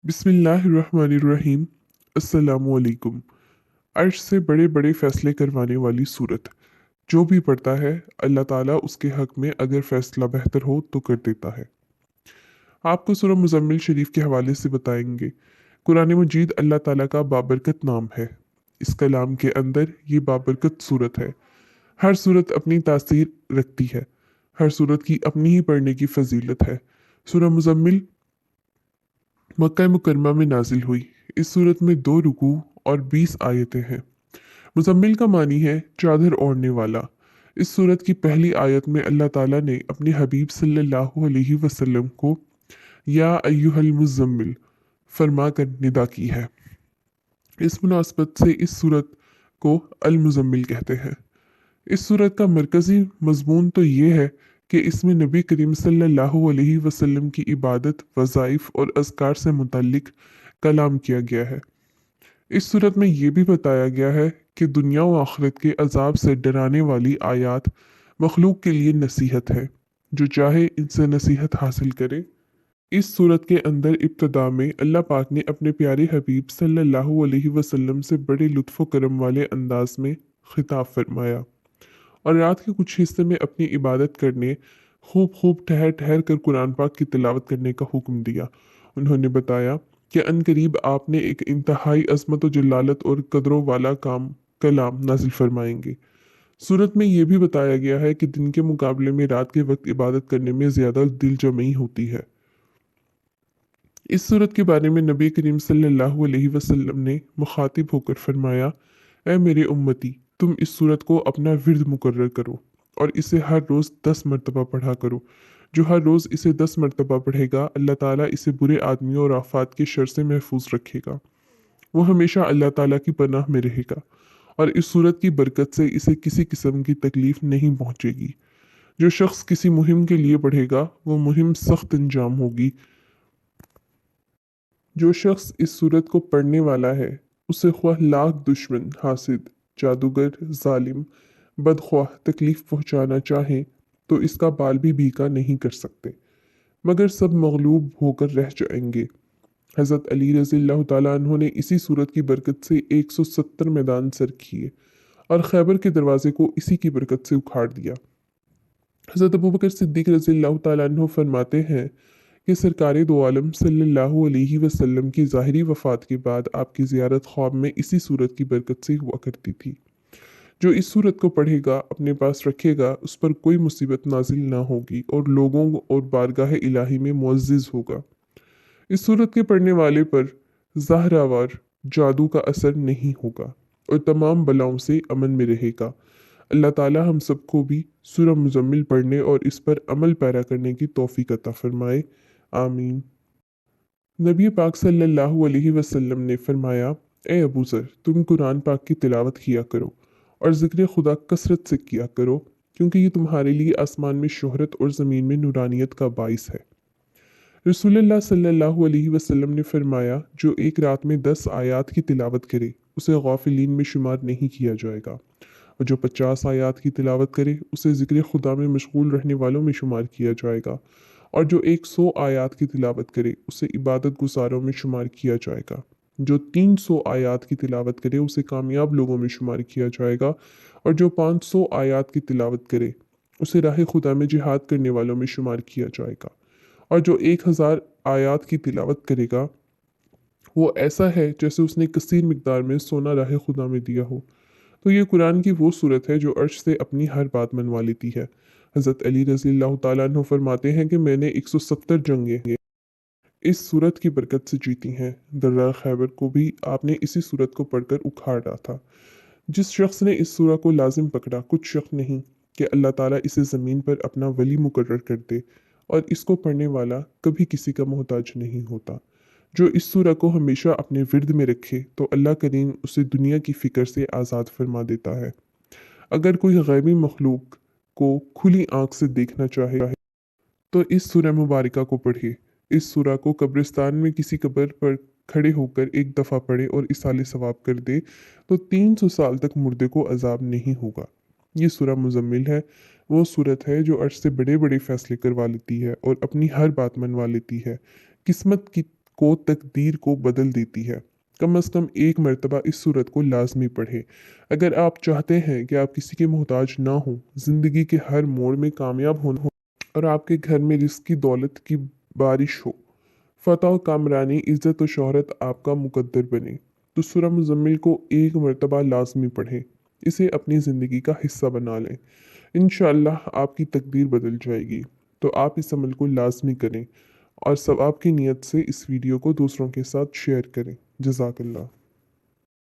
बिस्मिल्लाहिर्रहमानिर्रहीम। अस्सलामुअलैकुम। अर्श से बड़े बड़े फैसले करवाने वाली सूरत। जो भी पढ़ता है अल्लाह ताला उसके हक में अगर फैसला बेहतर हो तो कर देता है। आपको सूरह मुज़म्मिल शरीफ के हवाले से बताएंगे। कुरान मजीद अल्लाह ताला का बाबरकत नाम है। इस कलाम के अंदर ये बाबरकत सूरत है। हर सूरत अपनी तासीर रखती है। हर सूरत की अपनी ही पढ़ने की फजीलत है। सूरह मुज़म्मिल मक्का मुकरमा में नाजिल हुई। इस सूरत में 2 रुकू और 20 आयतें हैं। मुजम्मिल का मानी है चादर ओढ़ने वाला। इस सूरत की पहली आयत में अल्लाह ताला ने अपने हबीब सल्लल्लाहु अलैहि वसल्लम को या अय्युहल मुजम्मिल फरमा कर निदा की है। इस मुनासबत से इस सूरत को अल मुजम्मिल कहते हैं। इस सूरत का मरकज़ी मजमून तो ये है कि इसमें नबी करीम सल्लल्लाहु अलैहि वसल्लम की इबादत, वज़ाइफ और अज़कार से मुतल्लिक कलाम किया गया है। इस सूरत में ये भी बताया गया है कि दुनिया व आखिरत के अजाब से डराने वाली आयात मखलूक के लिए नसीहत है। जो चाहे इनसे नसीहत हासिल करे। इस सूरत के अंदर इब्तदा में अल्लाह पाक ने अपने प्यारे हबीब सल्लल्लाहु अलैहि वसल्लम से बड़े लुत्फ़ व करम वाले अंदाज में खिताब फरमाया और रात के कुछ हिस्से में अपनी इबादत करने, खूब खूब ठहर ठहर कर कुरान पाक की तिलावत करने का हुक्म दिया। उन्होंने बताया कि अनकरीब आपने एक इंतहाई अजमत व जलालत और कदरों वाला कलाम नाजिल फरमाएंगे। सूरत में यह भी बताया गया है कि दिन के मुकाबले में रात के वक्त इबादत करने में ज़्यादा दिलजमई होती है। इस सूरत के बारे में नबी करीम सल्लल्लाहु अलैहि वसल्लम ने मुखातिब होकर फरमाया, ए मेरे उम्मती, तुम इस सूरत को अपना विर्द मुकर्रर करो और इसे हर रोज़ 10 मरतबा पढ़ा करो। जो हर रोज़ इसे 10 मरतबा पढ़ेगा अल्लाह ताला इसे बुरे आदमियों और आफात के शर से महफूज रखेगा। वो हमेशा अल्लाह ताला की पनाह में रहेगा और इस सूरत की बरकत से इसे किसी किस्म की तकलीफ नहीं पहुंचेगी। जो शख्स किसी मुहिम के लिए पढ़ेगा वो मुहिम सख्त अंजाम होगी। जो शख्स इस सूरत को पढ़ने वाला है उसे ख्वाह लाख दुश्मन, हासिद, जादूगर, जालिम, बदख्वाह तकलीफ पहुंचाना चाहें तो इसका बाल भी भीगा नहीं कर सकते, मगर सब मगलूब होकर रह जाएंगे। हज़रत अली रज़ियल्लाहु ताला अन्हु ने इसी सूरत की बरकत से 170 मैदान सर किए और खैबर के दरवाजे को इसी की बरकत से उखाड़ दिया। हज़रत अबू बकर सिद्दीक रज़ियल्लाहु ताला अन्हु फरमाते हैं कि सरकार दो आलम सल्लल्लाहु अलैहि वसल्लम की ज़ाहिरी वफ़ात के बाद आपकी ज़ियारत ख्वाब में इसी सूरत की बरकत से हुआ करती थी। जो इस सूरत को पढ़ेगा, अपने पास रखेगा, उस पर कोई मुसीबत नाजिल ना होगी और लोगों और बारगाह इलाही में मुअज़्ज़िज़ होगा। इस सूरत के पढ़ने वाले पर ज़ाहरावार जादू का असर नहीं होगा और तमाम बलाओं से अमन में रहेगा। अल्लाह ताला हम सबको भी सूरह मुज़म्मिल पढ़ने और इस पर अमल पैरा करने की तौफीक अता फरमाए। आमीन। नबी पाक सल्लल्लाहु अलैहि वसल्लम ने फरमाया, ए अबू ज़र, तुम कुरान पाक की तिलावत किया करो और ज़िक्र खुदा कसरत से किया करो, क्योंकि ये तुम्हारे लिए आसमान में शोहरत और ज़मीन में नूरानियत का बाइस है। रसूलुल्लाह सल्लल्लाहु अलैहि वसल्लम ने फरमाया, जो एक रात में 10 आयात की तिलावत करे उसे गाफिलीन में शुमार नहीं किया जाएगा, और जो 50 आयात की तिलावत करे उसे ज़िक्र खुदा में मशगूल रहने वालों में शुमार किया जाएगा, और जो 100 आयात की तिलावत करे उसे इबादत गुजारों में शुमार किया जाएगा। जो 300 आयात की तिलावत करे उसे कामयाब लोगों में शुमार किया जाएगा, और जो 500 आयात की तिलावत करे उसे राह खुदा में जिहाद करने वालों में शुमार किया जाएगा, और जो 1000 आयात की तिलावत करेगा वो ऐसा है जैसे उसने कसीर मिकदार में सोना राह खुदा में दिया हो। तो ये कुरान की वो सूरत है जो अर्श से अपनी हर बात मनवा लेती है। हज़रत अली रज़ियल्लाहु ताला अन्हु फरमाते हैं कि मैंने 170 जंगें इस सूरत की बरकत से जीती हैं। दर्रा खैबर को भी आपने इसी सूरत को पढ़कर उखाड़ा था। जिस शख्स ने इस सूरह को लाजिम पकड़ा, कुछ शक नहीं कि अल्लाह ताला इसे ज़मीन पर अपना वली मुकर्रर कर दे, और इसको पढ़ने वाला कभी किसी का मोहताज नहीं होता। जो इस सूरह को हमेशा अपने विर्द में रखे तो अल्लाह करीम उसे दुनिया की फ़िक्र से आज़ाद फरमा देता है। अगर कोई गैबी मखलूक को खुली आँख से देखना चाहे तो इस सूरह मुबारका को पढ़े। इस सूरह को कब्रिस्तान में किसी कब्र पर खड़े होकर एक दफ़ा पढ़े और इसाले सवाब कर दे तो 300 साल तक मुर्दे को अजाब नहीं होगा। ये सूरह मुजम्मिल है। वो सूरत है जो अर्श से बड़े बड़े फैसले करवा लेती है और अपनी हर बात मनवा लेती है। किस्मत की को तकदीर को बदल देती है। कम अज़ कम एक मरतबा इस सूरत को लाजमी पढ़ें। अगर आप चाहते हैं कि आप किसी के मोहताज ना हो, ज़िंदगी के हर मोड़ में कामयाब होना हो और आपके घर में रिस्क की दौलत की बारिश हो, फतह व कामरानी, इज़्ज़त व शोहरत आपका मुकद्दर बने, तो सूरह मुज़म्मिल को एक मरतबा लाजमी पढ़ें। इसे अपनी ज़िंदगी का हिस्सा बना लें। इंशाअल्लाह आपकी तकदीर बदल जाएगी। तो आप इस अमल को लाजमी करें और सवाब की नीयत से इस वीडियो को दूसरों के साथ शेयर करें। जज़ाकल्लाह।